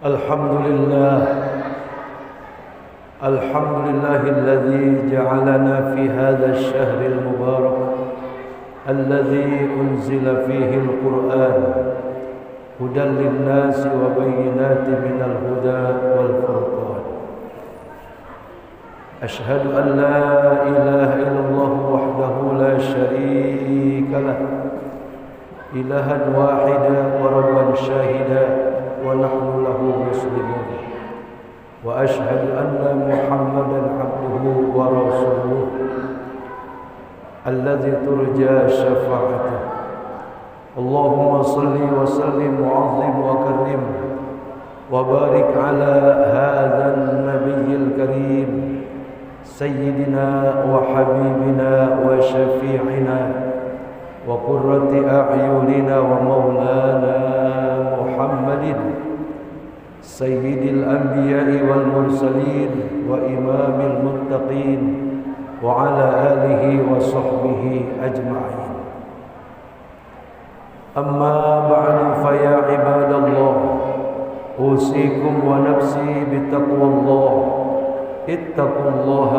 الحمد لله الذي جعلنا في هذا الشهر المبارك الذي أنزل فيه القرآن هدى للناس وبينات من الهدى والفرقان. أشهد أن لا إله إلا الله وحده لا شريك له إلها واحدا وربا شاهدا ونحن له مسلمون. وأشهد أن محمدا عبده ورسوله الذي ترجى شفاعته. اللهم صل وسلم وعظم وكرم وبارك على هذا النبي الكريم سيدنا وحبيبنا وشفيعنا وقرة أعيننا ومولانا محمد سيد الأنبياء والمرسلين وإمام المتقين وعلى آله وصحبه أجمعين. أما بعد فيا عباد الله أوصيكم ونفسي بتقوى الله. اتقوا الله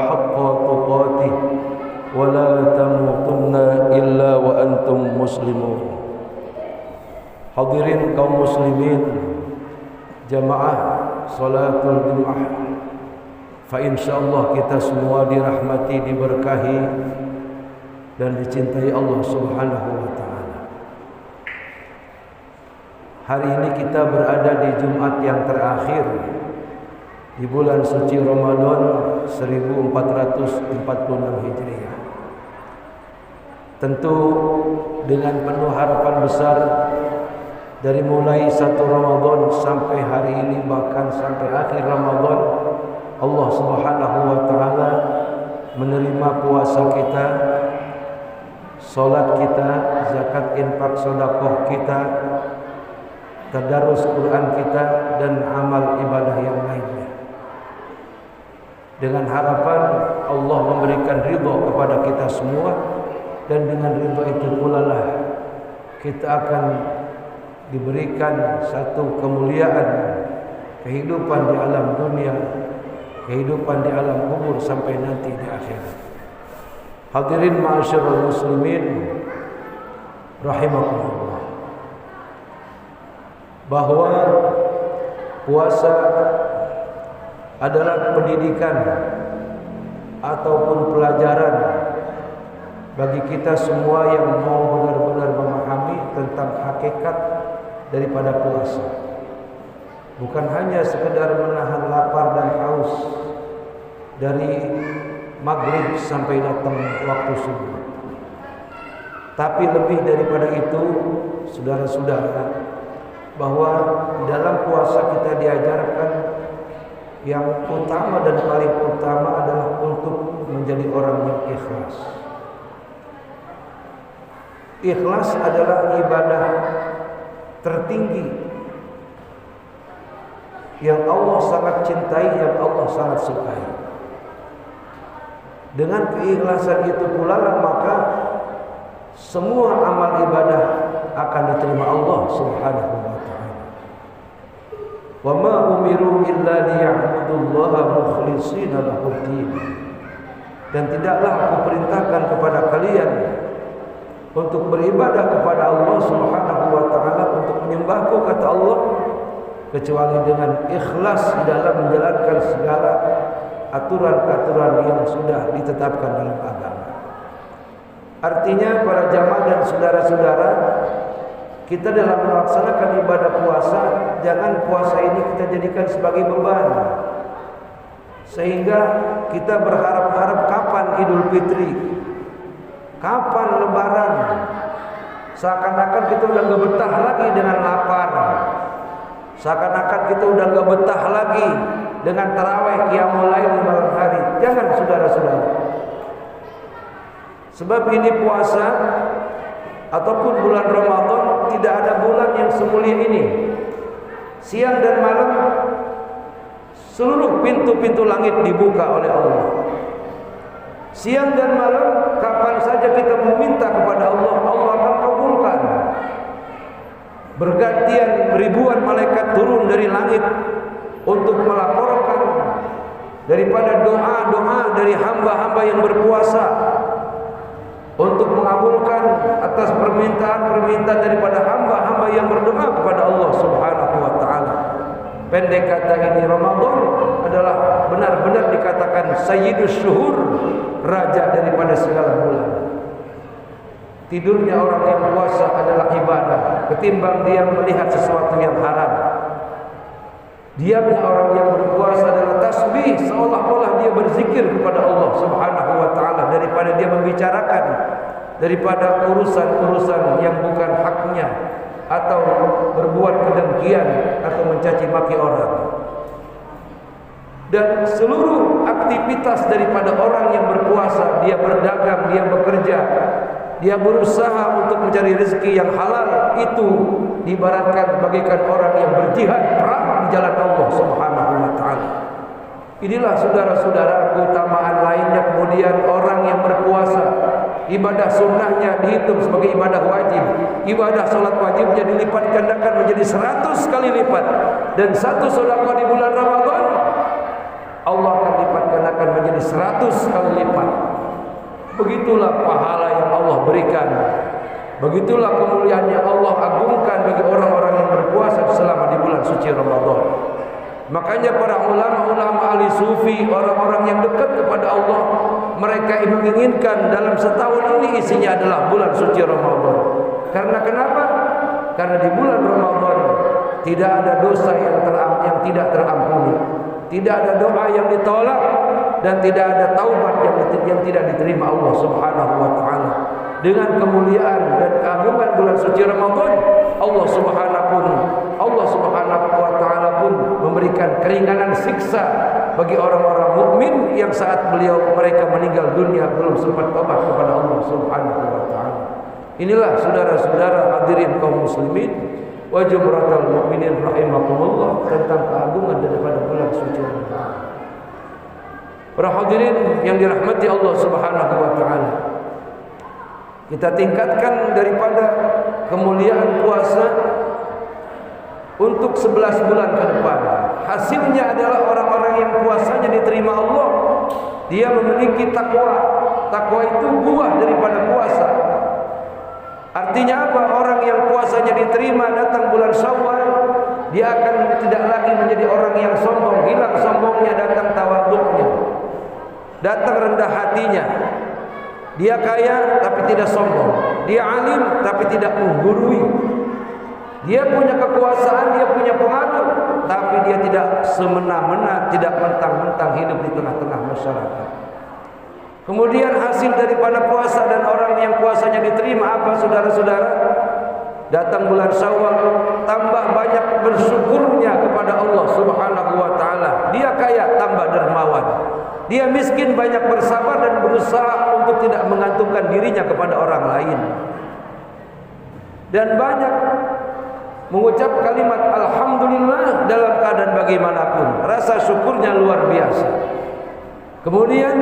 حق تقاته ولا تموتن إلا وأنتم مسلمون. Hadirin kaum muslimin, jamaah salatul Jumat, fa insyaallah kita semua dirahmati, diberkahi dan dicintai Allah Subhanahu wa taala. Hari ini kita berada di Jumat yang terakhir di bulan suci Ramadan 1446 Hijriah. Tentu dengan penuh harapan besar dari mulai 1 Ramadan sampai hari ini, bahkan sampai akhir Ramadan, Allah Subhanahu wa taala menerima puasa kita, salat kita, zakat, infak, sedekah kita, tadarus Quran kita dan amal ibadah yang lainnya. Dengan harapan Allah memberikan ridha kepada kita semua, dan dengan ridha itu pula lah kita akan diberikan satu kemuliaan kehidupan di alam dunia, kehidupan di alam kubur sampai nanti di akhirat. Hadirin ma'asyiral muslimin rahimakumullah, bahwa puasa adalah pendidikan ataupun pelajaran bagi kita semua yang mau benar-benar memahami tentang hakikat daripada puasa. Bukan hanya sekedar menahan lapar dan haus dari maghrib sampai datang waktu subuh, tapi lebih daripada itu, saudara-saudara, bahwa dalam puasa kita diajarkan yang utama dan paling utama adalah untuk menjadi orang yang ikhlas. Ikhlas adalah ibadah tertinggi yang Allah sangat cintai, yang Allah sangat sukai. Dengan keikhlasan itu pula lah maka semua amal ibadah akan diterima Allah Subhanahu wa taala. Wa ma umiru illa liya'budullaha mukhlishina lahuddin. Dan tidaklah aku perintahkan kepada kalian untuk beribadah kepada Allah Subhanahu wa taala, untuk menyembahku, kata Allah, kecuali dengan ikhlas dalam menjalankan segala aturan-aturan yang sudah ditetapkan dalam agama. Artinya para jamaah dan saudara-saudara, kita dalam melaksanakan ibadah puasa, jangan puasa ini kita jadikan sebagai beban, sehingga kita berharap-harap kapan Idul Fitri, kapan Lebaran, seakan-akan kita udah gak betah lagi dengan lapar, seakan-akan kita udah gak betah lagi dengan tarawih qiyamul lail di malam hari. Jangan, saudara-saudara, sebab ini puasa ataupun bulan Ramadan tidak ada bulan yang semulia ini. Siang dan malam seluruh pintu-pintu langit dibuka oleh Allah. Siang dan malam kapan saja kita meminta kepada Allah, Allah akan kabulkan. bergantian ribuan malaikat turun dari langit untuk melaporkan daripada doa-doa dari hamba-hamba yang berpuasa, untuk mengabulkan atas permintaan-permintaan daripada hamba-hamba yang berdoa kepada Allah Subhanahu wa taala. Pendek kata, ini Ramadan adalah benar-benar dikatakan sayyidus syuhur, raja daripada segala bulan. Tidurnya orang yang puasa adalah ibadah ketimbang dia melihat sesuatu yang haram. Diamnya orang yang berpuasa adalah tasbih, seolah-olah dia berzikir kepada Allah Subhanahu wa taala, daripada dia membicarakan daripada urusan-urusan yang bukan haknya, atau berbuat kedengkian atau mencaci maki orang. Dan seluruh aktivitas daripada orang yang berpuasa, dia berdagang, dia bekerja, dia berusaha untuk mencari rezeki yang halal, itu diibaratkan bagaikan orang yang berjihad perang di jalan Allah Subhanahu wa taala. Inilah saudara-saudara keutamaan lainnya. Kemudian orang yang berpuasa, ibadah sunnahnya dihitung sebagai ibadah wajib. Ibadah salat wajibnya dilipat gandakan menjadi 100 kali lipat. Dan satu sedekah di bulan Ramadan Allah akan lipat gandakan menjadi 100 kali lipat. Begitulah pahala yang Allah berikan. Begitulah kemuliaan yang Allah agungkan bagi orang-orang yang berpuasa selama di bulan suci Ramadan. Makanya para ulama-ulama ahli sufi, orang-orang yang dekat kepada Allah, mereka menginginkan dalam setahun ini isinya adalah bulan suci Ramadan. Karena kenapa? Karena di bulan Ramadan tidak ada dosa yang tidak terampuni, tidak ada doa yang ditolak, dan tidak ada taubat yang tidak diterima Allah Subhanahu wa taala. Dengan kemuliaan dan keagungan bulan suci Ramadan, Allah Subhanahu wa taala pun memberikan keringanan siksa bagi orang-orang mukmin yang saat mereka meninggal dunia belum sempat taubat kepada Allah Subhanahu wa taala. Inilah saudara-saudara hadirin kaum muslimin wa jumratul mukminin rahimakumullah, tentang keagungan daripada bulan suci Ramadan. Para hadirin yang dirahmati Allah Subhanahu wa taala, kita tingkatkan daripada kemuliaan puasa untuk 11 bulan ke depan. Hasilnya adalah orang-orang yang puasanya diterima Allah, dia memiliki takwa. Takwa itu buah daripada puasa. Artinya apa? Orang yang puasanya diterima, datang bulan Syawal, dia akan tidak lagi menjadi orang yang sombong. Hilang sombongnya, datang tawaduknya, datang rendah hatinya. Dia kaya tapi tidak sombong, dia alim tapi tidak menggurui, dia punya kekuasaan, dia punya pengaruh, tapi dia tidak semena-mena, tidak mentang-mentang hidup di tengah-tengah masyarakat. Kemudian hasil daripada puasa dan orang yang puasanya diterima apa, saudara-saudara? Datang bulan Syawal, tambah banyak bersyukurnya kepada Allah Subhanahu wa taala. Dia kaya, tambah dermawan. Dia miskin, banyak bersabar dan berusaha untuk tidak menggantungkan dirinya kepada orang lain. Dan banyak mengucap kalimat alhamdulillah dalam keadaan bagaimanapun. Rasa syukurnya luar biasa. Kemudian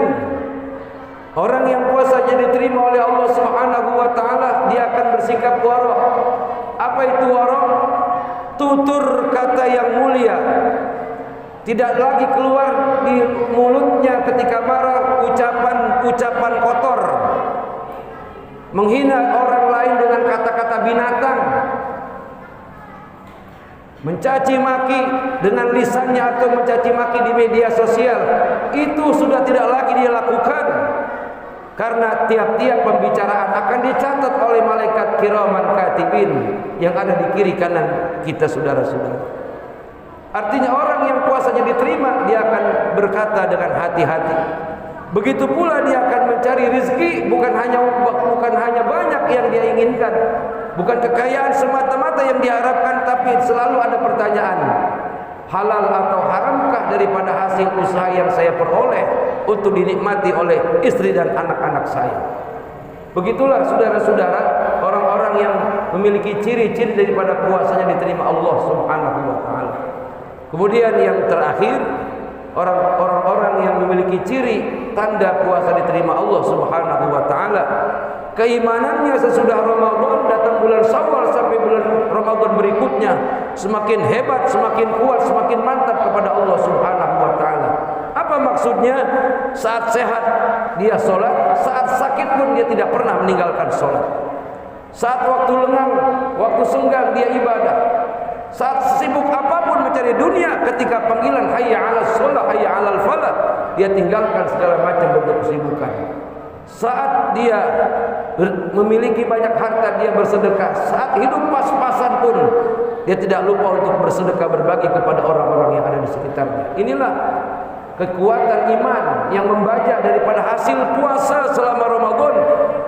orang yang puasanya diterima oleh Allah Subhanahu wa taala, dia akan bersikap wara'. Apa itu wara'? Tutur kata yang mulia. Tidak lagi keluar di mulutnya ketika marah ucapan-ucapan kotor, menghina orang lain dengan kata-kata binatang, mencaci maki dengan lisannya atau mencaci maki di media sosial. Itu sudah tidak lagi dia lakukan, karena tiap-tiap pembicaraan akan dicatat oleh malaikat kiraman katibin yang ada di kiri kanan kita, saudara-saudara. Artinya orang yang puasanya diterima, dia akan berkata dengan hati-hati. Begitu pula dia akan mencari rezeki, bukan hanya banyak yang dia inginkan, bukan kekayaan semata-mata yang diharapkan, tapi selalu ada pertanyaan, halal atau haramkah daripada hasil usaha yang saya peroleh untuk dinikmati oleh istri dan anak-anak saya. Begitulah saudara-saudara orang-orang yang memiliki ciri-ciri daripada puasanya diterima Allah Subhanahu wa taala. Kemudian yang terakhir, orang-orang yang memiliki ciri tanda puasa diterima Allah Subhanahu wa taala, keimanannya sesudah Ramadan, datang bulan Syawal sampai bulan Ramadan berikutnya semakin hebat, semakin kuat, semakin mantap kepada Allah Subhanahu wa taala. Apa maksudnya? Saat sehat dia sholat, saat sakit pun dia tidak pernah meninggalkan sholat. Saat waktu lengang, waktu senggang dia ibadah. Saat sibuk apapun mencari dunia, ketika panggilan hayya 'alas shalah, hayya 'alal falah, dia tinggalkan segala macam bentuk kesibukan. Saat dia memiliki banyak harta, dia bersedekah. Saat hidup pas-pasan pun dia tidak lupa untuk bersedekah, berbagi kepada orang-orang yang ada di sekitarnya. Inilah kekuatan iman yang membaca daripada hasil puasa selama Ramadan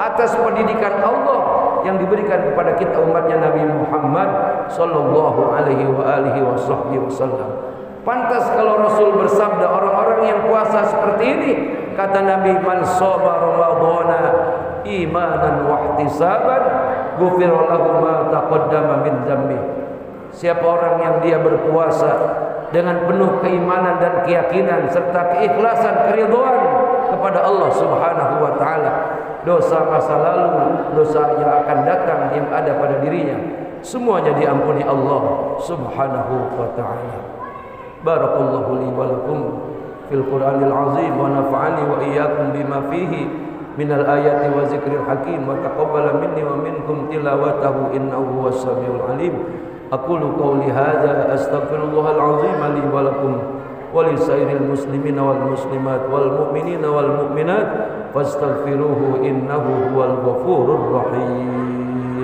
atas pendidikan Allah yang diberikan kepada kita umatnya Nabi Muhammad sallallahu alaihi wasallam. Pantas kalau Rasul bersabda, orang-orang yang puasa seperti ini, kata Nabi, man shoma ramadhana imanan wa ihtisaban ghufira lahu ma taqaddama min dzambi. Siapa orang yang dia berpuasa dengan penuh keimanan dan keyakinan serta keikhlasan, keridhaan kepada Allah Subhanahu wa taala, dosa masa lalu, dosa yang akan datang yang ada pada dirinya, semuanya diampuni Allah Subhanahu wa taala. Barakallahu li wa lakum fil Qur'anil azim wa nafa'ani wa iyyakum bima fihi minal ayati wa zikril hakim wa taqabbala minni wa minkum tilawatahu innahu huwas samiul alim. Aqulu qawli hadza astaghfirullahal azim li wa lakum wa li sairil muslimina wal muslimat wal mu'minina wal mu'minat fastaghfiruhu innahu huwal ghafurur rahim.